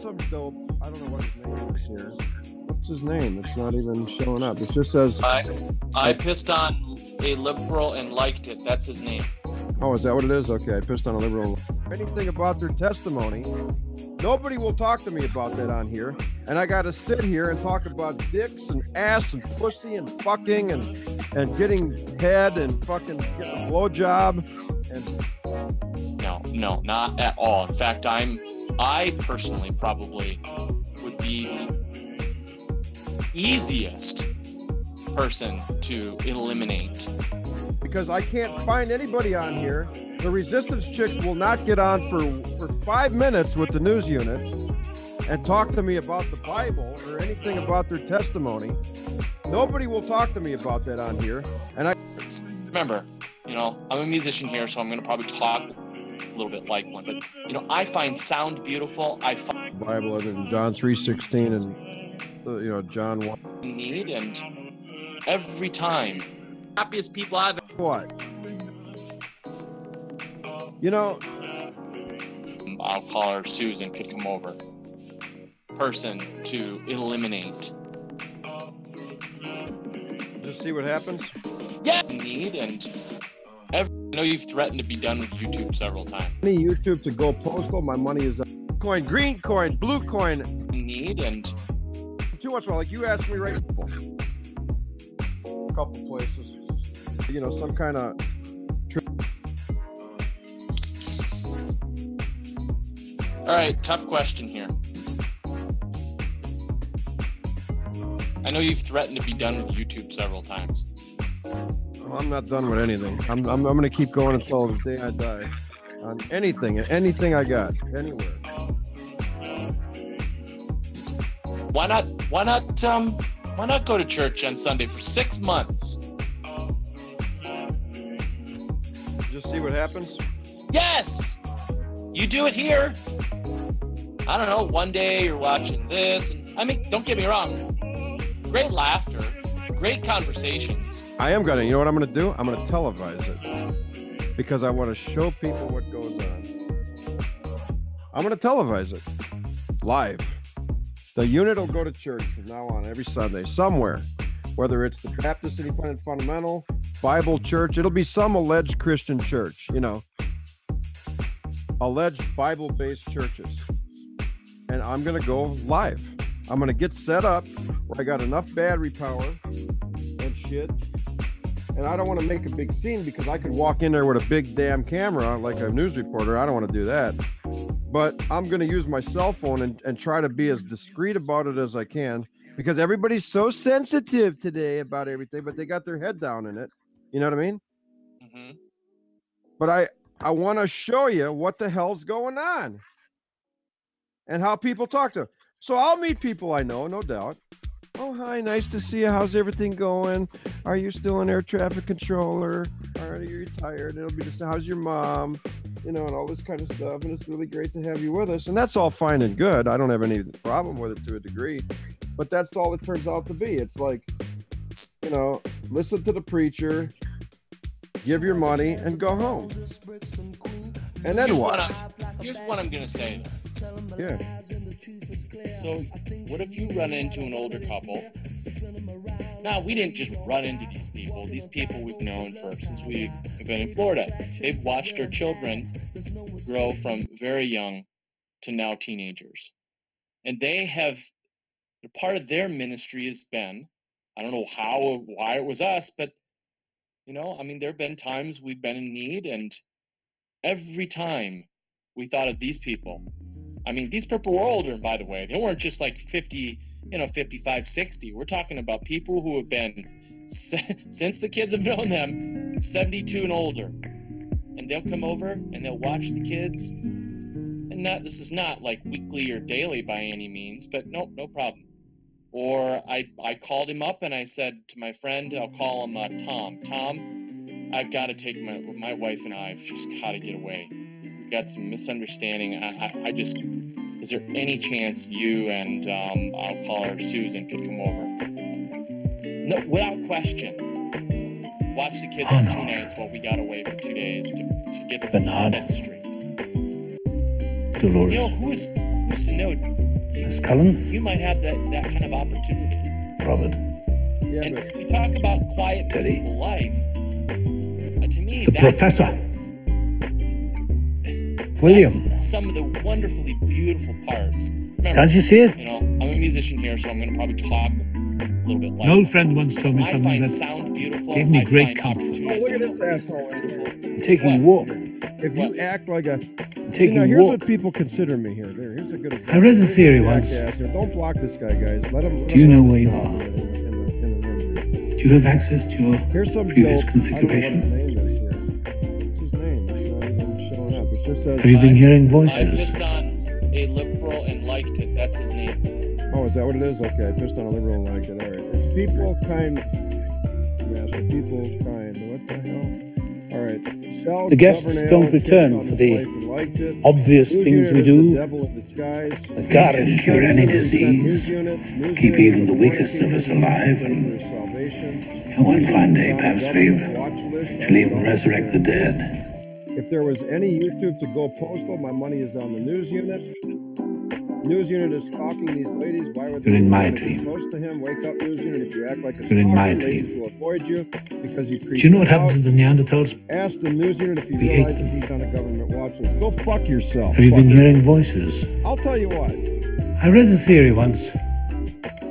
some dope. I don't know what his name is here. What's his name? It's not even showing up. It just says... I pissed on a liberal and liked it. That's his name. Oh, is that what it is? Okay, I pissed on a liberal. Anything about their testimony. Nobody will talk to me about that on here. And I got to sit here and talk about dicks and ass and pussy and fucking and getting head and fucking getting a blowjob. No, not at all. In fact, I personally probably would be the easiest person to eliminate. Because I can't find anybody on here. The resistance chicks will not get on for 5 minutes with the news unit and talk to me about the Bible or anything about their testimony. Nobody will talk to me about that on here. And remember, I'm a musician here, so I'm going to probably talk a little bit like one. But, I find sound beautiful. I find Bible in John 3:16 and, John 1. Need, and every time, happiest people I've ever. What? I'll call her Susan, could come over. Person to eliminate. Just see what happens? Yeah. Need, and I know you've threatened to be done with YouTube several times. Any YouTube to go postal, my money is up. Coin, green coin, blue coin. Need, and too much. Well, like you asked me right. A couple places. Some kind of. All right, tough question here. I know you've threatened to be done with YouTube several times. Well, I'm not done with anything. I'm going to keep going until the day I die. On anything I got, anywhere. Why not go to church on Sunday for 6 months? Just see what happens? Yes! You do it here. I don't know, one day you're watching this. Don't get me wrong. Great laughter. Great conversations. I am going to. You know what I'm going to do? I'm going to televise it. Because I want to show people what goes on. I'm going to televise it. Live. The unit will go to church from now on every Sunday. Somewhere. Whether it's the Baptist Independent Fundamental, Bible Church. It'll be some alleged Christian church. Alleged Bible-based churches. And I'm going to go live. I'm going to get set up where I got enough battery power and shit. And I don't want to make a big scene because I could walk in there with a big damn camera like a news reporter. I don't want to do that. But I'm going to use my cell phone and try to be as discreet about it as I can because everybody's so sensitive today about everything, but they got their head down in it. You know what I mean? Mm-hmm. But I want to show you what the hell's going on and how people talk to them. So I'll meet people I know, no doubt. Oh, hi, nice to see you. How's everything going? Are you still an air traffic controller? Are you retired? It'll be just, how's your mom? And all this kind of stuff. And it's really great to have you with us. And that's all fine and good. I don't have any problem with it to a degree. But that's all it turns out to be. It's like, listen to the preacher, give your money, and go home. And then what? Here's what I'm going to say. Yeah. So, what if you run into an older couple? Now, we didn't just run into these people. These people we've known since we've been in Florida. They've watched their children grow from very young to now teenagers. And part of their ministry has been, I don't know how or why it was us, but, there have been times we've been in need, and every time we thought of these people. These people were older, by the way. They weren't just like 50, 55, 60. We're talking about people who have been, since the kids have known them, 72 and older. And they'll come over and they'll watch the kids. And this is not like weekly or daily by any means, but no problem. Or I called him up and I said to my friend, I'll call him Tom. Tom, I've got to take my wife and I have just got to get away. Got some misunderstanding. Is there any chance you and I'll call her Susan could come over? No, without question. Watch the kids on 2 nights while we got away for 2 days to get the nod straight. Dolores. Who's to know? Miss Cullen? You might have that kind of opportunity. Robert? Yeah, And but we talk about quiet, Teddy. peaceful life. To me, The that's Professor? William? That's some of the wonderfully beautiful parts. Remember, Can't you see it? you know, I'm a musician here, so I'm going to probably talk a little bit An like. old friend once told me I something find that sound beautiful. gave me I great find comfort. opportunities Oh, look at this beautiful. asshole. taking a What? walk. If you What? act like a see, Taking now a here's walk. what people consider me here. Here's a good example. I read a Here's theory a once. jackass here. Don't block this guy, guys. Let him. Do you know where you in are? the room. Do you have access to your Here's some previous dope. I don't know what configuration? his name is here. What's his name? It's not even showing up. It just says. Have you been hearing I voices? pissed on a liberal and liked it. That's his name. Oh, is that what it is? Okay, I pissed on a liberal and liked it. All right. It's people kind. Master people kind. What the hell? All right. Sal The guests Governale don't pissed return on for his the wife and liked it. obvious News things unit we is the do. devil in disguise. The God can cure any disease, News unit keep is even the a weakest of us alive, for and salvation. and one fine day, It's on the perhaps government we watch list. can even resurrect the dead. If there was any YouTube to go postal, my money is on the news unit. News unit is stalking these ladies. Why would You're they in my want to be dream. close to him? Wake up, news unit. If you act like a You're in my stalker, ladies dream. will avoid you because you creep Do you know what them happened out. to the Neanderthals? Ask the news unit if he We hate realizes them. he's on a government watch list. Go fuck yourself. Have you been fucker. hearing voices? I'll tell you what. I read a theory once.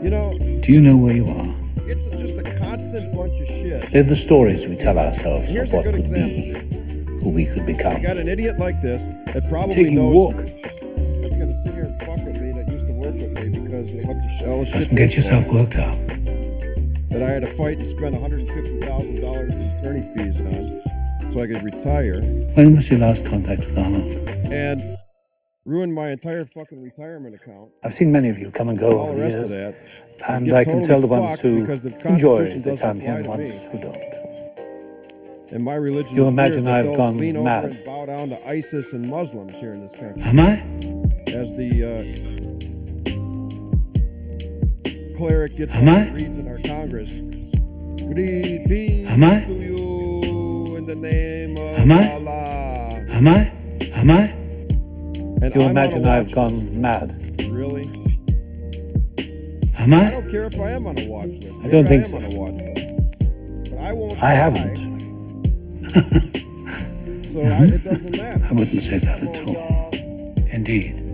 You know, Do you know where you are? it's just a constant bunch of shit. They're the stories we tell ourselves of Here's a what good could be, who we could I become. got an idiot like this that probably Taking a knows walk. that's going to sit here and fuck with me, that used to work with me because of what the shit Doesn't get yourself worked up. that I had to fight and spend $150,000 in attorney fees on so I could retire When was your last contact with Arnold? and ruin my entire fucking retirement account. I've seen many of you come and go All over the the rest years, of that. and get I can totally tell the ones fucked who because the enjoy Constitution the doesn't time here and apply to ones me. who don't. And my religion You is imagine weird, I've but gone they'll lean mad. over and bow down to ISIS and Muslims here in this country. Am I? As the cleric gets Am on I? and reads in our Congress. Greetings Am I? to you in the name of Am I? Allah. Am I? Am I? And You I'm imagine on a I've watch gone list. mad. Really? Am I I? don't care if I am on a watch list. I don't Maybe think I am so. on a watch list. But I won't I die, haven't. so it doesn't matter. I wouldn't say that at all. Indeed.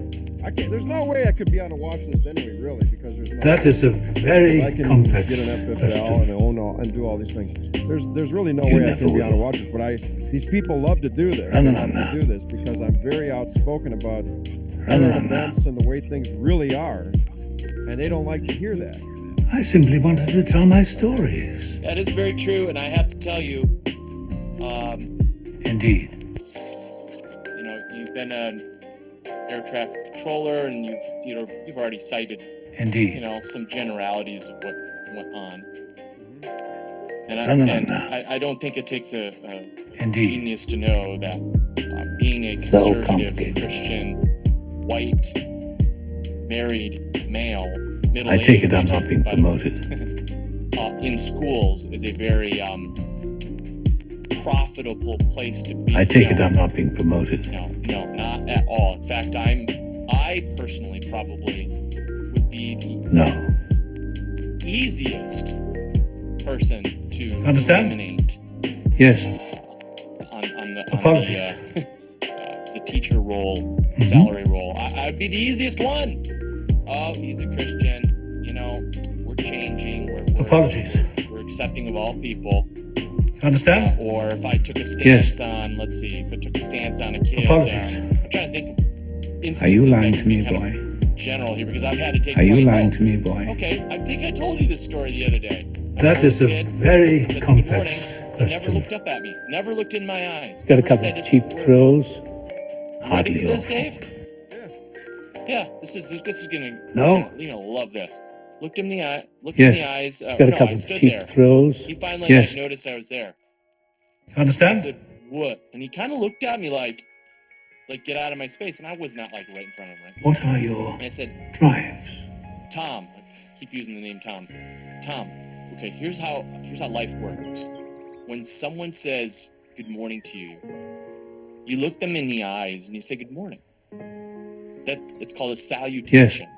I can't, there's no way I could be on a watch list anyway, really, because there's no That is a very I can complex get an FFL question. and own all and do all these things. There's really no You way I never can be on a will. watch list. But these people love to do this. No, no, They no, love no. to do this because I'm very outspoken about No, no, current no. events and the way things really are, and they don't like to hear that. I simply wanted to tell my stories. That is very true, and I have to tell you, Indeed. you know, you've been an air traffic controller, and you've already cited, Indeed. some generalities of what went on. And No. I don't think it takes a Indeed. genius to know that being a So conservative complicated. Christian, white, married male, I middle-aged, take it I'm not being by the way, promoted. in schools is a very profitable place to be. I take it I'm not being promoted. No, not at all. In fact, I personally probably would be the No. easiest person to Understand? eliminate Yes. on Apologies. the teacher role, Mm-hmm. salary role. I'd be the easiest one. Oh, he's a Christian. We're changing. We're Apologies. we're accepting of all people. Understand? Or if I took a stance on, let's see, if I took a stance on a kid. Apologies. I'm trying to think of instances Are you that lying can to be me, kind boy? of general here because I've had to take. Are you point. lying to me, boy? Okay, I think I told you this story the other day. That is a very I said, "Good complex morning." He never question. looked up at me. Never looked in my eyes. Got a never couple said of a cheap word. thrills. Ready Hardly for this, all. Dave? Yeah. Yeah, this is gonna. No. You're gonna love this. Looked him in the eye. Looked Yes. in the eyes. Got a no, couple I of stood cheap there. thrills. He finally Yes. noticed I was there. I Understand? said, "What?" And he kind of looked at me like get out of my space. And I was not like right in front of him. Right? What are your And I said, drives? "Tom." I keep using the name Tom. Tom. Okay, here's how life works. When someone says good morning to you, you look them in the eyes and you say good morning. It's called a salutation.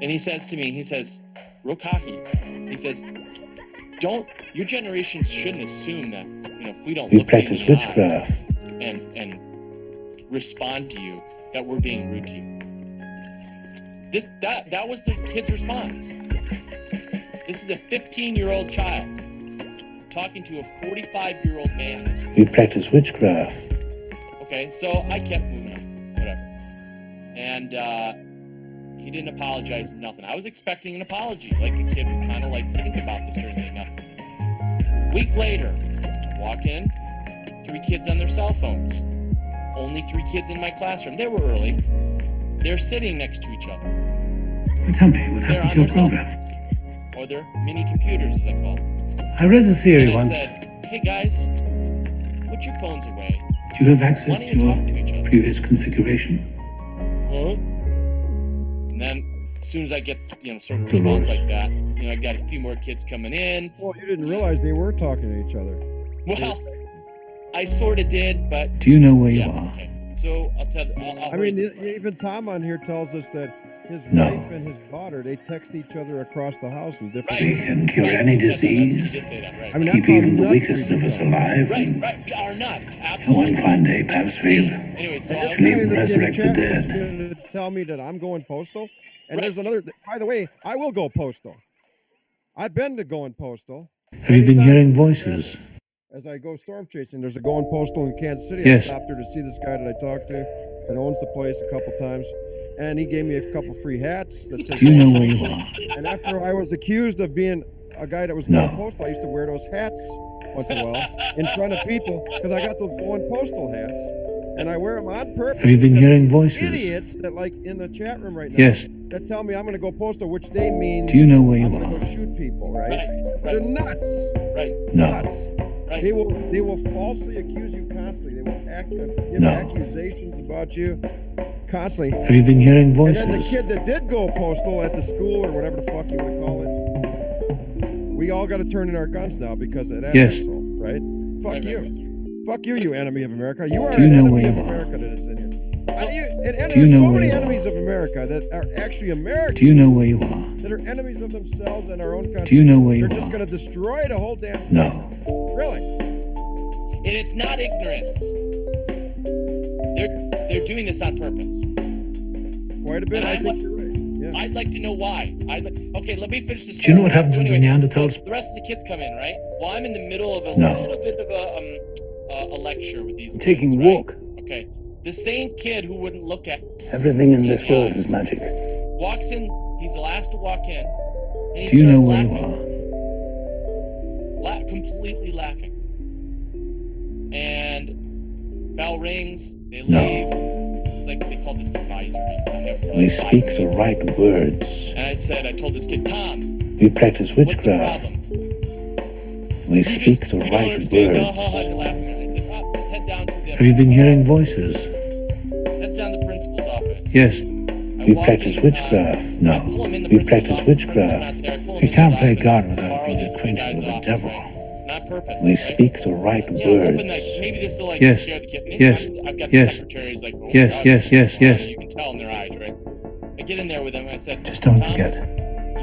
And he says to me, he says, real cocky, he says, your generation shouldn't assume that, if we don't look at you in the eye and respond to you, that we're being rude to you. That was the kid's response. This is a 15-year-old child talking to a 45-year-old man. We practice witchcraft. Okay, so I kept moving on, whatever. And he didn't apologize, nothing. I was expecting an apology, like a kid would kind of like think about this during the night. Week later, walk in, 3 kids on their cell phones. Only 3 kids in my classroom. They were early. They're sitting next to each other. Tell me what happened to your program. Or their mini computers, as I call them. I read a theory And I once. said, hey guys, put your phones away. Do you have access Why to don't you talk to each your other? previous configuration? Huh? And then, as soon as I get, sort of a response like that, I got a few more kids coming in. Well, you didn't realize they were talking to each other. Well, I sort of did, but... Do you know where you are? Okay. So, I'll tell... Even Tom on here tells us that his No. wife and his daughter, they text each other across the house in different... They can cure any He disease, did say that, right. I mean, keep that's how even the nuts weakest we of us become. alive, Right, and right. We are nuts. one Absolutely. fine day pass field. Anyway, so This I... guy Live in the resurrect the chat room is dead. going to tell me that I'm going postal. And Right. there's another... By the way, I will go postal. I've been to going postal. Have you been Anytime- hearing voices? As I go storm chasing, there's a going postal in Kansas City. Yes. I stopped there to see this guy that I talked to that owns the place a couple times. And he gave me a couple free hats that said... Do you know where you are? And after I was accused of being a guy that was No. going postal, I used to wear those hats once in a while in front of people because I got those going postal hats. And I wear them on purpose. Have you been because hearing these voices? Idiots that like in the chat room right now Yes. that tell me I'm going to go postal, which they mean Do you know where you I'm going to are? go shoot people, right? Right, They're right, nuts. right, No. Nuts. right. They will falsely accuse you constantly. They will give No. accusations about you constantly. Have you been hearing And then the voices? kid that did go postal at the school or whatever the fuck you want to call it, we all got to turn in our guns now because of that Yes. asshole, right? Fuck Right, you. right, right. Fuck you, you enemy of America. You are Do you an know enemy where of you are? America that is in here. And Do you there's know so where many you are? enemies of America that are actually Americans Do you know where you are? that are enemies of themselves and our own country. Do you know where you They're just are? going to destroy the whole damn thing. No. Really? And it's not ignorance. They're doing this on purpose. Quite a bit. And I I'd think like- you're right. Yeah. I'd like to know why. Okay, let me finish this. Do you know what story. happens So with the anyway, Neanderthals? so the rest of the kids come in, right? Well, I'm in the middle of a No. little bit of a lecture with these Taking kids, a walk. Right? Okay. The same kid who wouldn't look at Everything in this world is magic. walks in. He's the last to walk in, and he Do you starts know where you laughing, are? completely laughing. And bell rings. They No. leave. It's like they call this advisory. I have We like 5 speak the minutes. right words. And I told this kid, Tom, We practice what's the witchcraft. problem? We You speak just- the you don't right understand. words. They're laughing. And I said, just head down to the... Have you been hearing voices? Head down to the principal's office. Yes. I We walk practice in, witchcraft. I No. pull him in the We principal's practice office. The witchcraft. principal's not there. I pull him You in can't his play office, God without borrow being this acquainted guy's with the office, devil. right? Not purpose. We right? speak the right You know, hoping words. like maybe this will like Yes. scare the kid. And Yes. I've got Yes. the secretaries like, oh, Yes, gosh, yes, yes, yes. You can tell in their eyes, right? I get in there with him and I said, Just don't Tom, forget.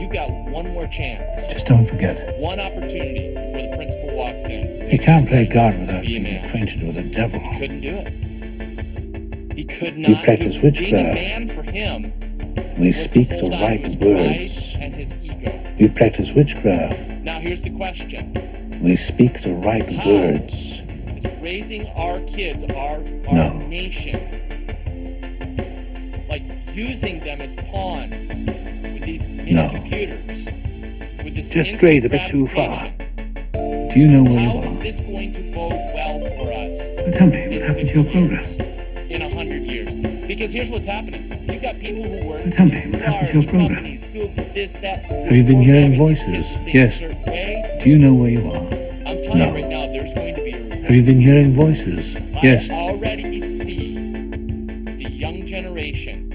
you got one more chance, Just don't forget. one opportunity before the principal walks in. You can't play God without Be a being man. acquainted with the devil. He couldn't do it. He could not practice do it. Being a witchcraft. man for him We was speak to the hold on to right his pride words. and his ego. We practice witchcraft. Now here's the question. We speak the right How? words. Is raising our kids, our No. nation, like using them as pawns with these mini No. computers, with this Just instant strayed a bit too far. gratification. Do you know where you How is are? this going to bode well for us Tell me, what happened to your program? in 100 years? Because here's what's happening. You've got people who work Tell me, in what happened to large your program? companies, Google, this, that. Have you been hearing programming these voices? kids to think Yes. a certain way. Do you know where you are? I'm telling No. you right now, there's going to be a Have you been hearing voices? Yes. I already see the young generation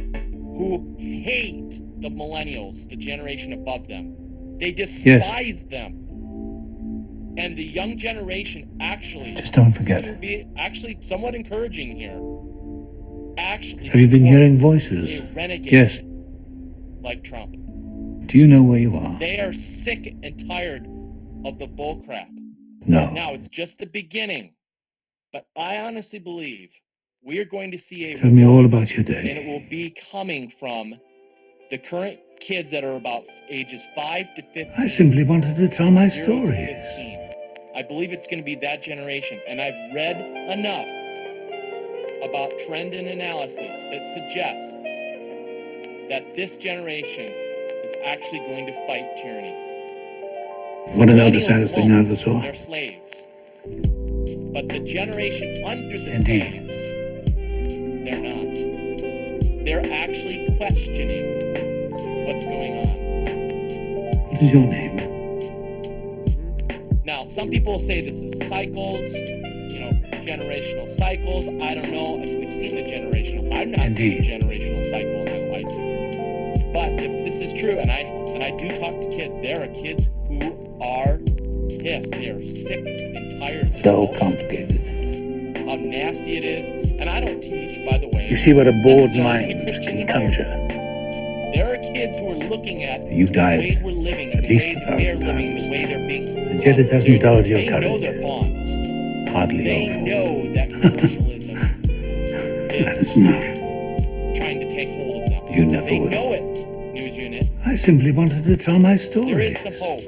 who hate the millennials, the generation above them. They despise them. And the young generation actually, Just don't forget. to be actually somewhat encouraging here, actually Have you been hearing supports voices? a renegade Yes. like Trump. Do you know where you are? They are sick and tired of the bullcrap. No. Now, it's just the beginning, but I honestly believe we are going to see a Tell me all revolt, about your and it day. will be coming from the current kids that are about ages 5 to 15. I simply wanted to tell my 0 to story. 15. I believe it's going to be that generation, and I've read enough about trend and analysis that suggests that this generation is actually going to fight tyranny. Want to know the Millennials saddest thing I won't. ever saw? They're slaves. But the generation under the Indeed. slaves, they're not. They're actually questioning what's going on. What is your name? Now, some people say this is cycles, generational cycles. I don't know if we've seen the generational. I've not seen a generational cycle in my life. But if this is true, and I do talk to kids, there are kids who are pissed. They are sick and tired. So complicated. How nasty it is. And I don't teach, by the way. You see what a bored necessarily in mind a Christian can environment. conjure. There are kids who are looking at You the died way we're living, at the least way a that they're thousand living, times. the way they're being. And yet it hasn't dulled your They know courage. their pawns. Hardly They awful. know that commercialism That's is enough. trying to take hold of them. You never They will. know it, news unit. I simply wanted to tell my story. There is some hope.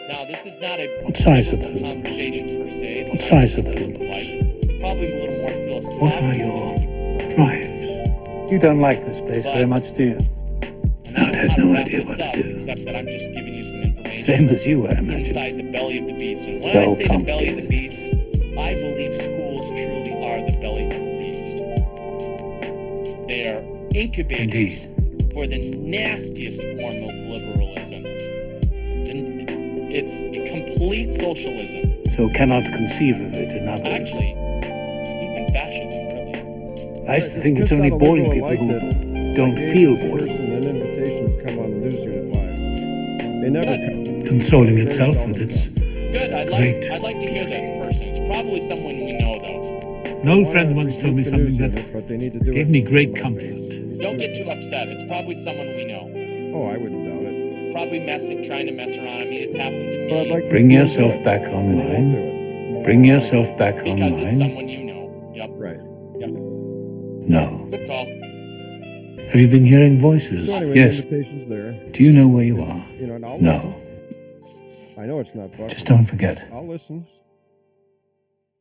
Now, this is not a What size are biblical those? conversation per se. What size are those? Life. Probably a little more philosophical. What are your drives? You don't like this place very much, do you? And No, it has how to no wrap idea this what to up, do. Except that I'm just giving you some information. Same as you, I imagine. Inside the belly of the beast. And when So I say the belly of the complicated. beast, I believe schools truly are the belly of the beast. They are incubators for the nastiest form of liberalism. It's complete socialism. So cannot conceive of it in other words. Actually, even fascism, really. I used to think it's only boring people who don't feel bored. Person an invitation to come on the news unit live. They never come. Consoling itself with its... Good. I'd Great. like to hear this person. It's probably someone we know, though. An old friend once told me something that But they need to do gave it. me great comfort. Don't get too upset. It's probably someone we know. Oh, I wouldn't doubt it. Probably trying to mess around. I mean, it's happened to me. But I'd like to Bring see them yourself do it. back And they won't online. do it. Bring yourself back Because it's online. someone you know. Yep. Right. No. Good call. Have you been hearing voices? So anyway, Yes. the invitation's there. Do you know where you are? You know, and I'll No. listen. I know it's not Buck. Just don't forget. I'll listen.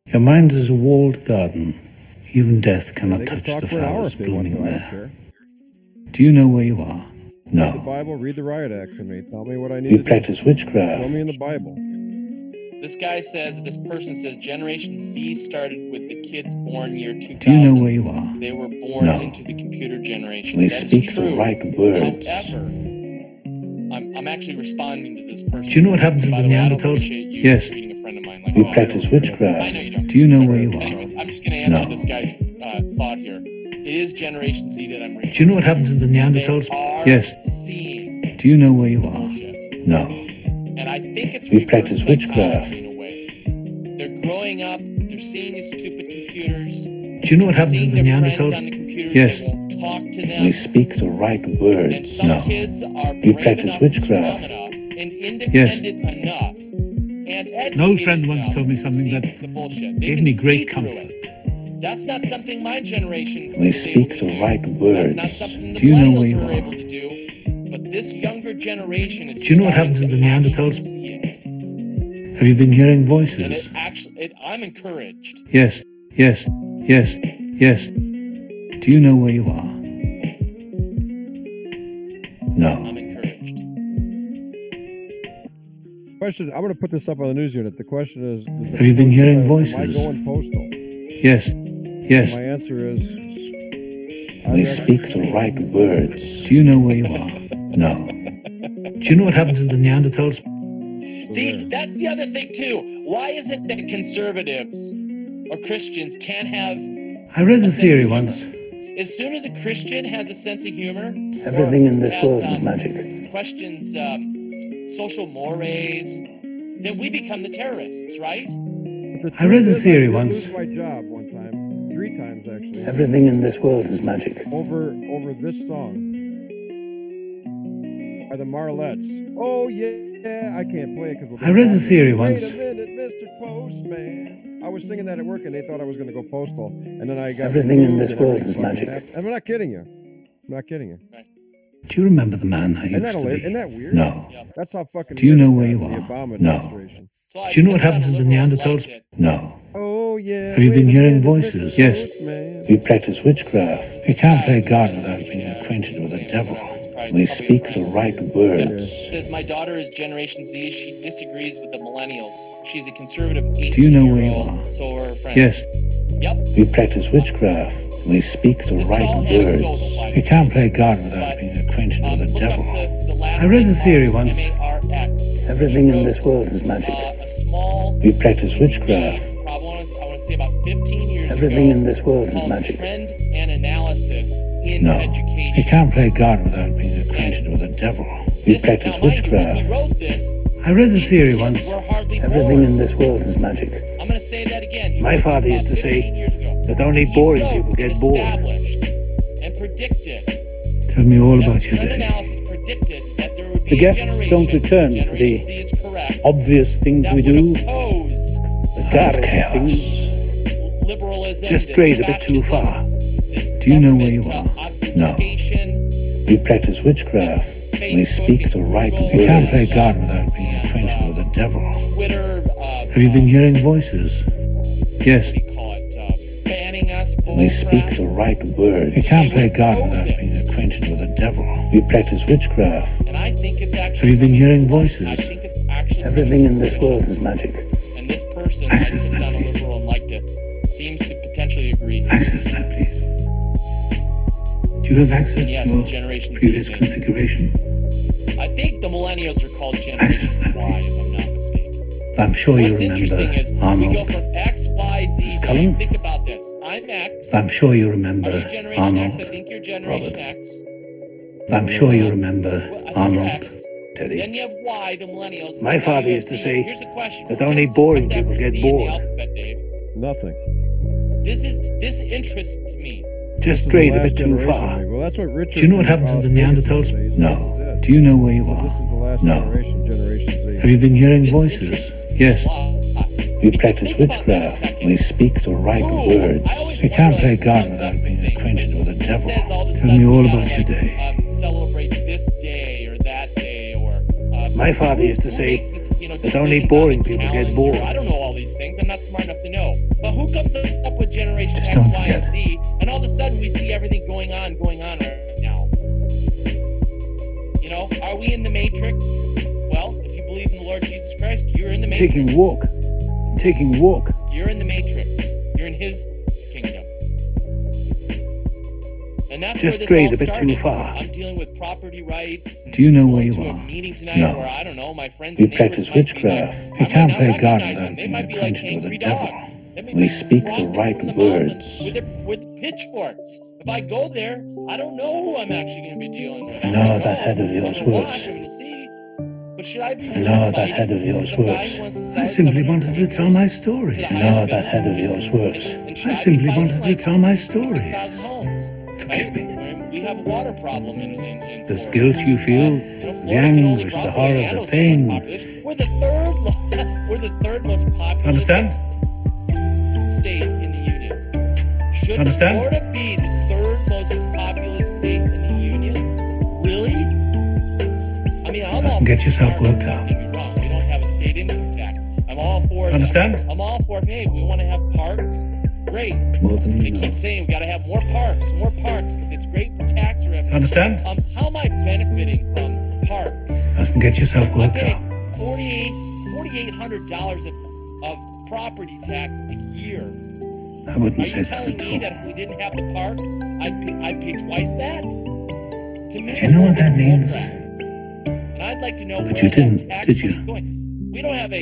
Your mind is a walled garden. Even death cannot They can touch talk the for an hour flowers if they want blooming to. I don't there. care. Do you know where you are? Read the No. Bible, read the Riot Act to me. Tell me what I need You to practice do. Show witchcraft. me in the Bible. This person says Generation Z started with the kids born year 2000. Do you know where you are? They were born No. into the computer generation. We That's speak true. the right words. However, I'm actually responding to this person. Do you know what happened to By the the way, I don't Neanderthals? appreciate you Yes. treating a friend of mine like We that. practice I witchcraft. know you don't. Do you know where you are? Anyways, I'm just going to answer No. this guy's thought here. It is Generation Z that I'm reading. Do you know what happened to the Neanderthals? They are Yes. seeing Do you know where you are? bullshit. No. And I think it's We reverse practice psychology witchcraft. in a way. They're growing up, they're seeing these stupid computers, Do you know what happened seeing to the their friends Neanderthals? on the computers, Yes. they won't talk to them. We speak the right And words. some No. kids are We brave practice enough, and strong witchcraft. enough, and independent enough, and educated An old friend once enough told me to something see that the bullshit. They gave can me see great through comfort. it. That's not something my generation We was able speak to the do. right That's words. not something the Do you know where millennials you were able are? to do. But this younger generation is Do you know what starting happened to the actually Neanderthals? see it. Have you been hearing And voices? I'm encouraged. Yes. Yes. Yes. Yes. Do you know where you are? No. I'm encouraged. Question, I'm going to put this up on the news unit. The question is, Have you been hearing am I voices? going postal? Yes. Yes. My answer is, We speak the right words. Do you know where you are? No. Do you know what happened to the Neanderthals? See, that's the other thing too. Why is it that conservatives or Christians can't have I read a a sense theory of once. humor? As soon as a Christian has a sense of humor, Everything in this has, world is magic. questions social mores, then we become the terrorists, right? I read a theory once. I did lose my job one time, 3 times actually, Everything in this world is magic. over this song. I the Marlettes. Oh yeah, I can't play it because I read a theory once. Wait a minute, Mr. Postman. I was singing that at work, and they thought I was going to go postal, and then I got Everything in this world is magic. I'm not kidding you. I'm not kidding you. Do you remember the man I used to be? Isn't that weird? No. That's how fucking. Do you know where you the are? Obama No. administration. So Do you know what happened to the Neanderthals? No. Oh yeah. Have you been wait a hearing minute, voices? Mr. Yes. Postman. We practice witchcraft. You can't play God without being acquainted with the devil. We speak the right words. Says my daughter is Generation Z. She disagrees with the millennials. She's a conservative 18-year-old. Do you know where you are? So are her friends. Yes. Yep. We practice witchcraft. We speak the right words. You can't play God without being acquainted with the devil. I read a theory once. Everything in this world is magic. We practice witchcraft. I want to say about 15 years Everything ago, in this world is magic. Trend and analysis in No. education. You can't play God without being acquainted with the devil. We practice witchcraft. When we wrote this, I read a theory once. we're hardly Everything born. in this world is magic. I'm going to say that again. He My wrote this father about used to 15 say years ago. that only boring people get bored. Established and predicted. Tell me all That about your trend day. analysis predicted that there would be The a guests generation. don't return for Generation the Z is correct. obvious things That we would do, oppose the dark things, liberalism. just this strayed a bit too fascism, far. this Do you know where you government, are? No. obfuscation, We practice witchcraft. We speak the right words. You can't play God without being acquainted with the devil. Twitter. Have you been hearing voices? Yes. What do you call it? Banning us. We speak the right words. You can't play God without being acquainted with the devil. We practice witchcraft. And I think it's actually. Have you been hearing voices? I think it's actually. Everything in this world is magic. And this person, I just found a liberal and liked it, seems to potentially agree. Access that, please. Do you have access Yes, to your Generation previous Z. configuration? I think the millennials are called Generation Y, if I'm not mistaken. I'm sure you What's interesting remember is we go Arnold. from X, Y, Z. Cullen? Think about this. I'm X. I'm sure you Are remember you Generation X? I Arnold. think you're Generation Robert. X. I'm sure you remember Well, I think you're Arnold. X. Then Teddy. you have Y, the millennials. My Now father you used have to Z. say Here's the question. that Who only comes boring after people get Z in bored. the alphabet, Dave? Nothing. This interests me. Just This is strayed the a bit last too generation, far. maybe. Well, that's what Richard. Do you know what from happens to the Las Vegas Neanderthals? says. This No. is it. Do you know where you So are? this is the last No. Generation Z. Have you been hearing This voices? interests me Yes. a lot. We Because practice think about that a witchcraft. second. We speak the right Who? words. I always You can't wonder, play like, God who without comes up being with things? acquainted with the Who devil. says all of a Tell sudden me all we about gotta, your day. celebrate this day or that day or. My father used to who say makes the, that only decisions boring on the people get calendar? bored. I don't know all these things. I'm not smart enough to know. But who comes up with Generation Just X, don't Y, and forget. Z? And all of a sudden we see everything going on right now. You know, are we in the Matrix? Well, if you believe in the Lord Jesus Christ, you're in the Matrix. Taking walk. Taking walk. You're in the Matrix. You're in His kingdom. And that's Just where this strayed all a bit started. too far. I'm dealing with property rights. Do you know where Going you to a are? meeting tonight No. where I don't know, my friends We and neighbors practice might be witchcraft. like, You I might can't not play God recognize them. without They being might be like acquainted with angry the devil. dogs. They may We be speak the frothing right from the mouth and words. with pitchforks. If I go there, I don't know who I'm actually going to be dealing with. I know that head of yours I'm gonna watch, works. I'm going to see. But should I be I know that head of yours with a guy works. who wants to sell I simply wanted to tell my to story. the I highest know that bidder? head of yours works. And should I be simply fighting wanted to like tell my story. 6,000 homes. Forgive Right? me. I mean, we have a water problem in This Florida. guilt you feel, You know, the Florida can only anguish, the probably horror, handle the so much pain. population. We're the third most populous Understand? state in the union. Should Understand? Florida be the third most populous state in the union? Really? I mean, I'm all Get for yourself parks, worked don't out. get me wrong. We don't have a state income tax. I'm all for it. Understand? I'm all for it. Hey, we want to have parks. Great. More than They you keep know. saying we got to have more parks, because it's great for tax revenue. Understand? How am I benefiting from parks? Just get yourself I worked pay out. $4,800 of property tax a year. I wouldn't Are say you that telling me at that all. if we didn't have the parks, I'd pay twice that? To me, Do you know what that means? And I'd like to know But where you that didn't, tax did you? money is going. We don't have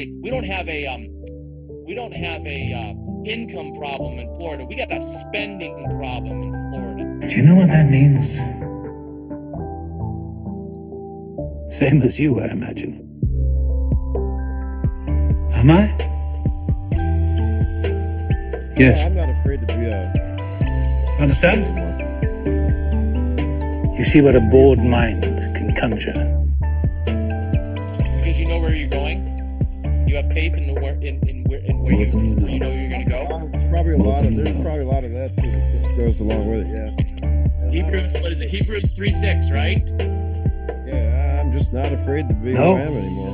a income problem in Florida. We got a spending problem in Florida. Do you know what that means? Same as you, I imagine. Am I? Yeah, Yes. I'm not afraid to be Understand? You see what a bored mind can conjure. You have faith in where you know you're going to go. There's probably a lot of that too that goes along with it. Yeah. Hebrews, what is it? Hebrews 3:6, right? Yeah, I'm just not afraid to be who I am anymore.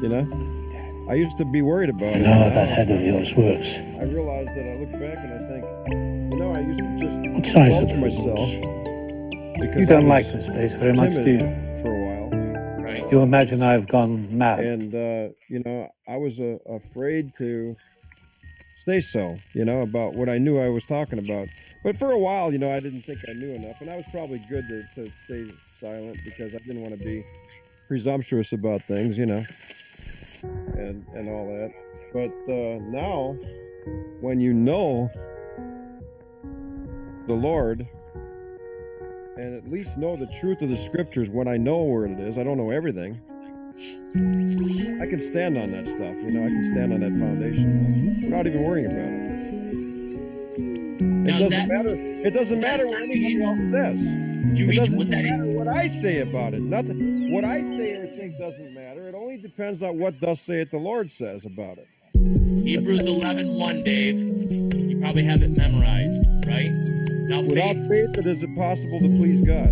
You know, I used to be worried about it. How that head of yours works. I realized that I look back and I think, you know, I used to just What size indulge are the myself. You don't like this place very much, do you? For a while. Right. You imagine I've gone mad. And, you know, I was afraid to stay so, you know, about what I knew I was talking about. But for a while, you know, I didn't think I knew enough. And I was probably good to stay silent because I didn't want to be presumptuous about things, you know, and all that. But now, when you know the Lord and at least know the truth of the scriptures, when I know where it is, I don't know everything. I can stand on that stuff, you know, I can stand on that foundation without even worrying about it. It doesn't matter what anyone else says. It doesn't matter what I say about it. Nothing. What I say or think doesn't matter. It only depends on what thus saith the Lord says about it. Hebrews 11:1, Dave. You probably have it memorized, right? Now, without faith, it is impossible to please God.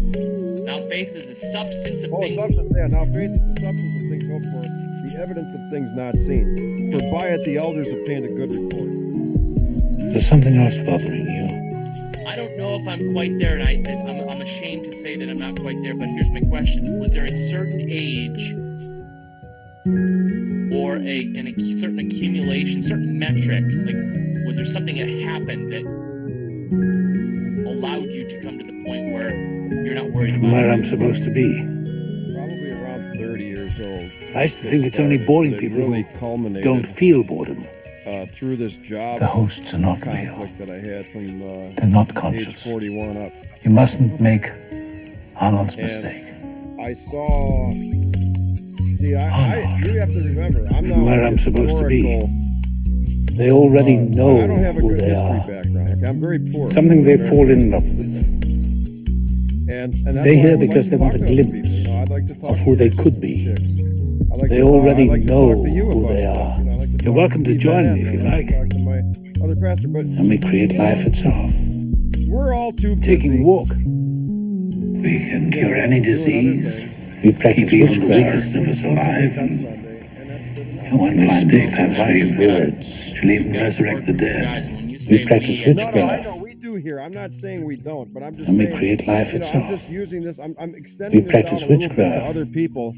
Now, faith is the substance of things. Substance, yeah. Now, faith is the substance of things hoped for, the evidence of things not seen. For by it the elders obtained a good report. There's something else bothering you. I don't know if I'm quite there, and I'm ashamed to say that I'm not quite there, but here's my question. Was there a certain age or a certain accumulation, certain metric, like was there something that happened that allowed you to come to the point where you're not worried about where I'm supposed to be? Probably around 30 years old. I used to think it's only boring people really who don't feel boredom. Through this job, the hosts are not conflict real. that I had from They're not conscious. age 41 up. You mustn't make Arnold's mistake. I saw. See, you have to remember, I'm not where I'm supposed to be. They already know I don't have a who good they history are. background. Okay? I'm very poor. Something they fall in love with. And that's They're here why I would because like they to want a talk to glimpse people. You know, I'd like to talk of to who they people. could be. Like they already know to you who about they stuff. are. You know, like You're welcome to join me if you like. Talk to my other pastor, but And we create life itself. we're all too busy. Taking a walk. We can cure any disease. We practice witchcraft of us alive. One mistakes have value words. Shall even resurrect the dead. We practice witchcraft. No, I know we do here. I'm not saying we don't, but I'm just And saying. we create life you know, itself. I'm just using this. I'm extending this practice out a little bit to witchcraft. other people,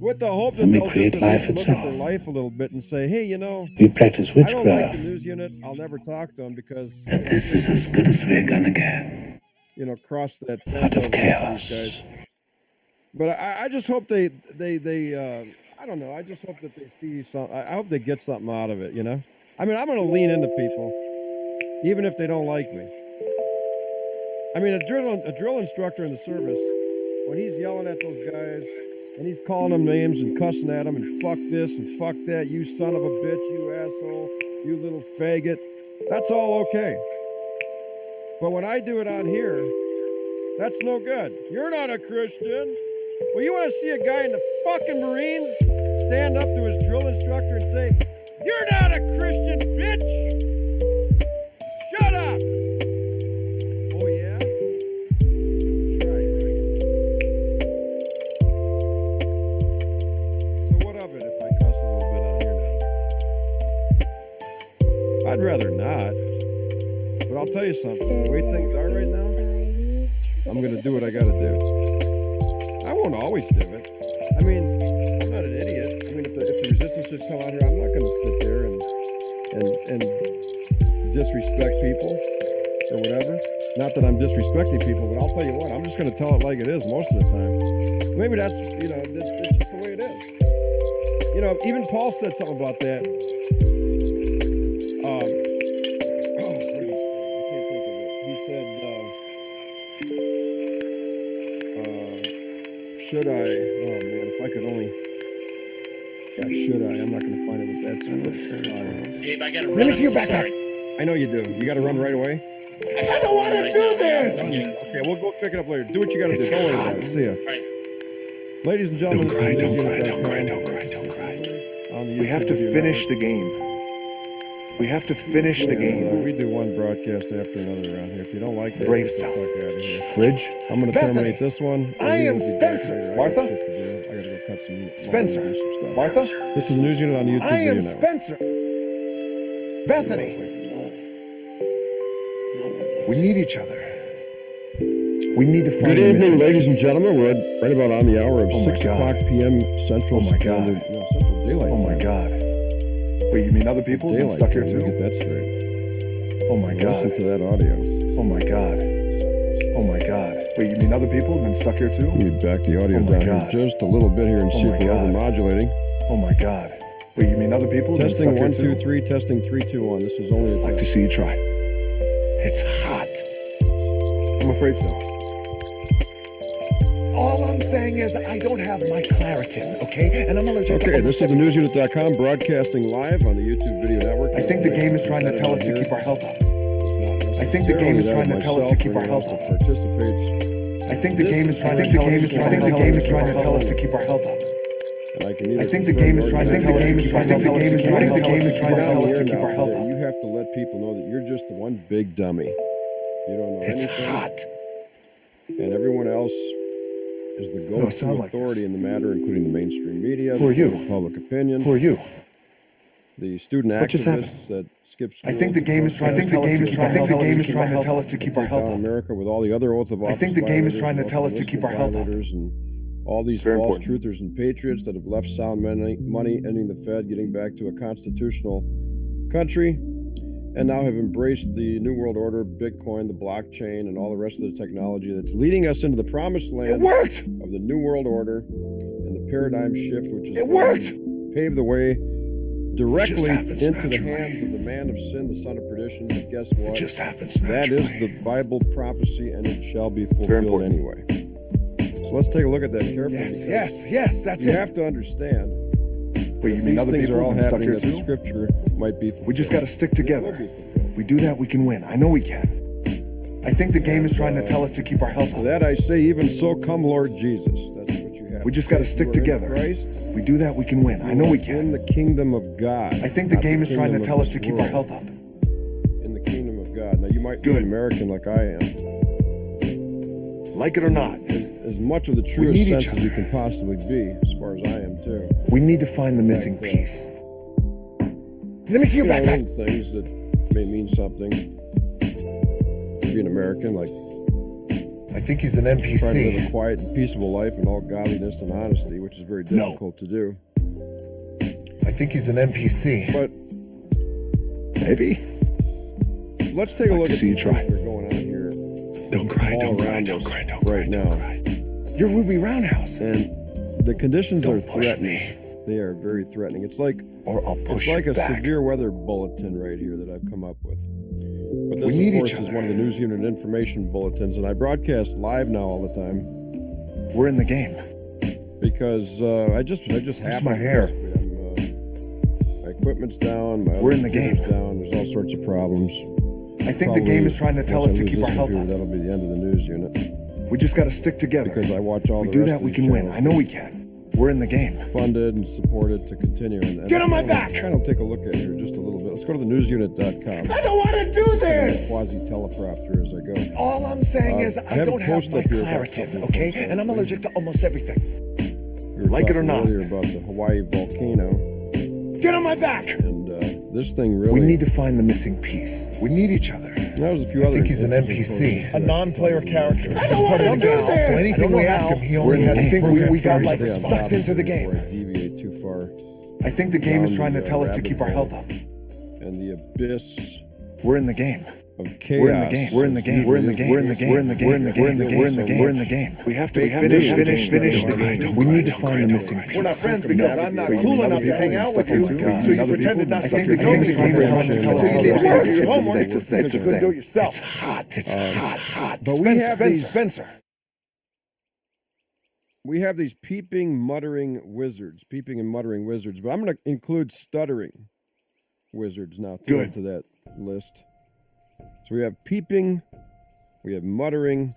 with the hope that And we they'll create just at life least look at itself. their life a little bit and say, hey, you know, We practice I don't like witchcraft. the news unit. I'll never talk to them because But this is as good as we're gonna get. you know, cross that Out fence of over chaos. these guys. But I just hope they I don't know. I just hope that they see something. I hope they get something out of it. You know, I mean, I'm going to lean into people, even if they don't like me. I mean, a drill instructor in the service, when he's yelling at those guys and he's calling them names and cussing at them and fuck this and fuck that, you son of a bitch, you asshole, you little faggot, that's all okay. But when I do it on here, that's no good. You're not a Christian. Well, you want to see a guy in the fucking Marines stand up to his drill instructor and say, you're not a Christian, bitch! Shut up! Oh, yeah? Right. So what of it if I cuss a little bit on here now? I'd rather not. But I'll tell you something. The way things are right now, I'm going to do what I got to do. I won't always do it. I mean, I'm not an idiot. I mean, if the resistance just come out here, I'm not going to sit there and disrespect people or whatever. Not that I'm disrespecting people, but I'll tell you what, I'm just going to tell it like it is most of the time. Maybe that's, you know, it's just the way it is. You know, even Paul said something about that. Should I? Oh man, if I could only. Yeah, should I? I'm not going to find it with that. Dave, I got to run. Let me see your backpack. I know you do. You got to run right away. I don't want to do this. Okay, we'll go pick it up later. Do what you got to do. Don't worry about it. See ya. Right. Ladies and gentlemen, Don't cry, don't cry, don't cry, don't cry, don't cry. on the We have to YouTube finish network. the game. We have to finish the game. We do one broadcast after another around here. If you don't like that, Brave get the self. fuck out of here. Fridge. I'm going to terminate this one. I am will be back Spencer. later. I got Martha? shit to do. I got to go cut some. Spencer. do some stuff. Martha? This is the news unit on the YouTube I am video network. Spencer. Bethany. We need each other. We need to find Good evening, the ladies and gentlemen. We're right about on the hour of Oh my 6 God. o'clock p.m. Central Oh my God. Standard, no, Central Daylight Oh my Time. God. Wait, you mean other people have been Daylight stuck here Time. too? Get that straight. Oh my God. Listen to that audio. Oh my God. Oh my God. Wait, you mean other people have been stuck here too? Let me back the audio Oh my down God. here just a little bit here and Oh see my if we're God. overmodulating. Oh my God. Wait, you mean other people have Testing been 1, stuck here 2, too? 3. Testing 3, 2, 1. This is only a I'd like to test. see you try. It's hot. I'm afraid so. All I'm saying is that I don't have my Claritin, okay? And I'm allergic to Okay, this is the newsunit.com broadcasting live on the YouTube video network. I think the game is trying to tell us to keep our health up. I think the game is trying to tell us to keep our health up. Participates. I think the game is trying to tell us to keep our health up. And I can either I think the game is trying to tell us to keep our health up. keep our health up. You have to let people know that you're just the one big dummy. You don't know It's anything. hot. And everyone else is the No, it sounds go-to like authority this. in the matter, including the mainstream media, Who are you? the public opinion, Who are you? the student What just activists that skip school. I think the game is trying to tell us to keep our health down up. America with all the other oath of office. I think the game is violators trying to and tell us to keep our health up. violators and all these Very false important. truthers and patriots that have left sound money, ending the Fed, getting back to a constitutional country, and now have embraced the New World Order, Bitcoin, the blockchain, and all the rest of the technology that's leading us into the promised It land worked! of the New World Order and the paradigm shift, which is It going worked! to pave the way directly happens into the naturally. hands of the man of sin, the son of perdition. But guess It what? just happens That is naturally. the Bible prophecy, and it shall be Very fulfilled important. anyway. So let's take a look at that carefully. Yes, that's You it. have to understand Wait, you that mean these other things people are all have been stuck happening here that the too? scripture might be fulfilled. We just got to stick together. It will be fulfilled. We do that, we can win. I know we can. I think the game is trying to tell us to keep our health For up. that I say, even so, come Lord Jesus. That's what you have. We just gotta If stick you are in together. Christ, We do that, we can win. I know we in can. the kingdom of God. I think the not game is trying to kingdom tell of us to this keep our world. health up. In the kingdom of God. Now, you might be Good. an American like I am. Like it or not, As much of the truest need each sense as other. you can possibly be, as far as I am too. we need to find the missing Right, piece. Let me see your backpack. Little things that may mean something. To be an American, like I think he's an trying to live a NPC. quiet and peaceable life in all godliness and honesty, which is very No. difficult to do. I think he's an NPC. But Maybe. let's take a Like look to at see you the try. things that are going on here Don't cry, all don't cry, around don't us cry, don't cry, right don't now. cry. You're Ruby Roundhouse. And the conditions Don't are push threatening. me, They are very threatening. It's like or I'll push It's like you a back. severe weather bulletin right here that I've come up with. But We this, need of course, each is other. one of the news unit information bulletins, and I broadcast live now all the time We're in the game. because I just happened. my hair. My equipment's down. My We're other in the game. computer's down. There's all sorts of problems. I think the game is trying to tell us Once I to lose keep this our health computer, up. That'll be the end of the news unit We just got to stick together. because I watch all We the do rest that, of we these can win. channels I know we can. We're in the game. funded and supported to continue. And Get on my that's what back! I'm trying to take a look at here just a little bit. Let's go to the newsunit.com. I don't want to do this! Quasi teleprompter as I go. All I'm saying is I I have a don't have post my up here about Claritin, something okay? else. And I'm allergic to almost everything. We were Like it or talking not. earlier about the Hawaii volcano, Get on my back! and this thing really. We need to find the missing piece. We need each other. There was a few I other. think he's an interesting NPC, posts a that non-player I character. I don't want to do this! So anything we ask him, he only has. I think we got like sucked into the game. Before I deviate too far. I think the game is Down trying to the, tell us to rabbit keep our hole. health up. And the abyss We're in the game. of chaos. We're in the game. We're in the game. We're in the game. We're in the game. We're in the game. We're in the game. We're in the game. We're in the game. We're in the game. We have to finish the game. We need to find the missing piece. We're not friends because I'm not cool enough to hang out with you, so you pretended not to I think be the game is trying to tell us to tell us until you to didn't do do your homework. It's You couldn't do it yourself. It's hot. It's hot. Hot. But we have these. Spencer. We have these peeping, muttering wizards, peeping and muttering wizards, but I'm going to include stuttering wizards now too Good. into that list. So we have peeping, we have muttering,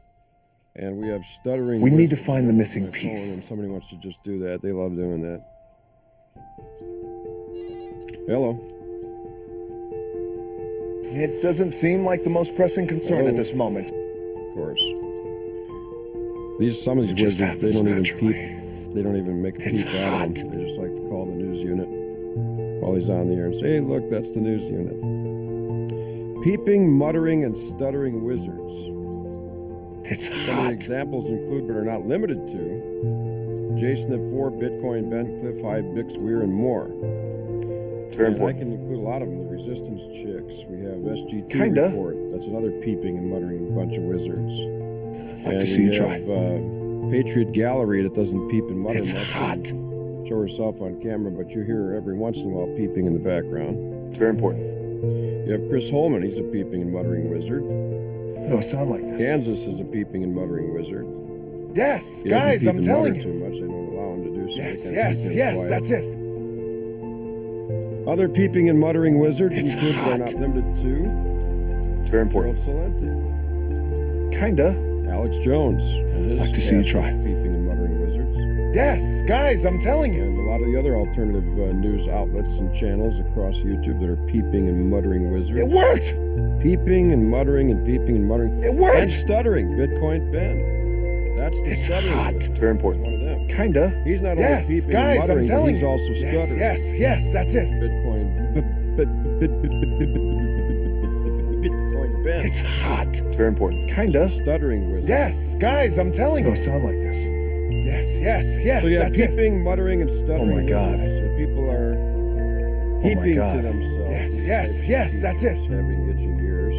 and we have stuttering. We need to wizards. find the missing My phone, piece. and somebody wants to just do that. They love doing that. Hello. It doesn't seem like the most pressing concern at this moment. Of course. Some of these wizards, they don't even peep. They don't even make a peep out of them. They just like to call the news unit while he's on the air and say, hey, look, that's the news unit. Peeping, muttering, and stuttering wizards. Some of the examples include, but are not limited to, Jason at 4, Bitcoin, Ben, Cliff High, Bix, Weir, and more. It's very important. I can include a lot of them. The Resistance Chicks. We have SGT Kinda. Report. That's another peeping and muttering bunch of wizards. I'd like to see you try. Patriot Gallery that doesn't peep and mutter It's much. hot. And show herself on camera, but you hear her every once in a while peeping in the background. It's very important. You have Chris Holman. He's a peeping and muttering wizard. No, sound like this. Kansas is a peeping and muttering wizard. Yes, He guys, doesn't I'm peep and telling mutter you. too much. They don't allow him to do so. Yes, They can't yes, keep him yes, quiet. that's it. Other peeping and muttering wizards It's include, but are not hot. limited to, It's very important. Gerald Celente, Kinda. Alex Jones, and his Like to see you cast try. of peeping and muttering wizards, Yes, guys, I'm telling you. and a lot of the other alternative news outlets and channels across YouTube that are peeping and muttering wizards. It worked. Peeping and muttering and peeping and muttering. It And worked. stuttering. Bitcoin Ben. That's the It's stuttering. hot. wizard. It's very important. One of them. Kinda. He's not Yes, only peeping guys, and I'm muttering, but telling he's you. also Yes, stuttering. yes, that's it. Bitcoin. Bitcoin Ben. It's hot. It's very important. Kinda. Stuttering wizard. Yes, guys, I'm telling you. No, sound like this. Yes, So you have that's it. peeping, muttering, and stuttering. Oh my God. wizards. So people are Oh my peeping God. to themselves. Yes, These yes, types of yes, peepers, that's it. Having itchy ears.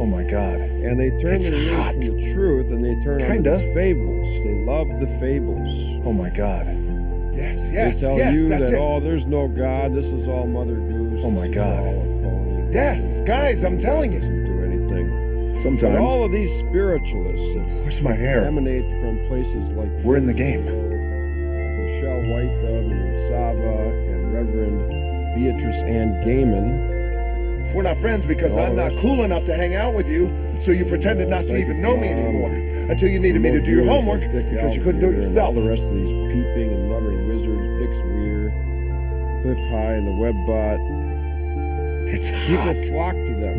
Oh my God. And they turn It's their ears hot. from the truth and they turn on Kinda. these fables. They love the fables. Oh my God. Yes, They tell yes, you that's that, it. oh, there's no God. This is all Mother Goose. Oh my this is God. all a phony. Yes, guys, I'm telling you. Doesn't do anything. But Sometimes. all of these spiritualists that Where's my hair? emanate from places like We're in the game. Michelle White Dove and Sava and Reverend Beatrice Ann Gaiman. We're not friends because All I'm the not rest cool enough to hang out with you, so you pretended not to even know me anymore until you needed me to do your homework because you couldn't do it And all yourself. the rest of these peeping and muttering wizards, Bix Weir, Cliff High, and the Webbot. It's People hot. flock to them.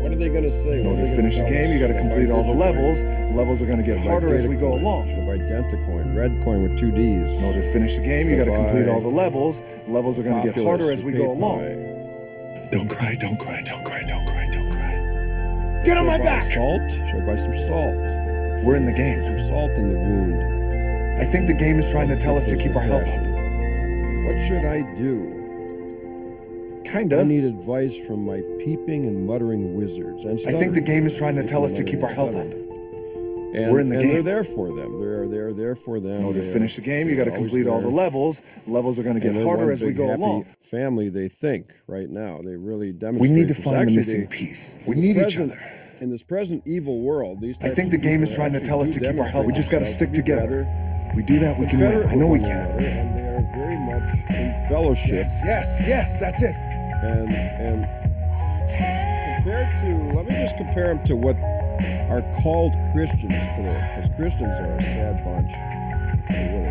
What are they going to say? In What order are they to finish the gonna game, you got to tell us? complete all the Should I buy levels. Digicoin? Levels are going to get Should I buy harder as we go Datacoin? along. Should I buy Dentacoin? Redcoin with 2 Ds. In order to finish the game, you got to Should I complete buy all the levels. Levels are going to get Populous, harder as we go PayPal? along. Don't cry, don't cry, don't cry, don't cry, don't cry. Get on Should my I buy back! Salt? Should I buy some salt? We're in the game. Some salt in the wound. I think the game is trying to tell us to keep our health up. What should I do? I Kinda. need advice from my peeping and muttering wizards. And I think the game is trying to tell us to keep our health up. And, We're in the and game. they're there for them. They're there for them. In order to They're finish the game, you got to always complete all the there. levels. Levels are going to get And they're harder one as we big go happy along. family, they think, right now. They really demonstrate. We need to this. find the Actually, missing they- piece. We in need the each present- other. In this present evil world, these I types think of the game is people trying to actually tell us do to keep our health. We just got to demonstrate stick together. themselves We do that, we can win. confederate I know we with one can. another, and they are very much in fellowship. Yes, that's it. And compared to, let me just compare them to what are called Christians today, because Christians are a sad bunch. They really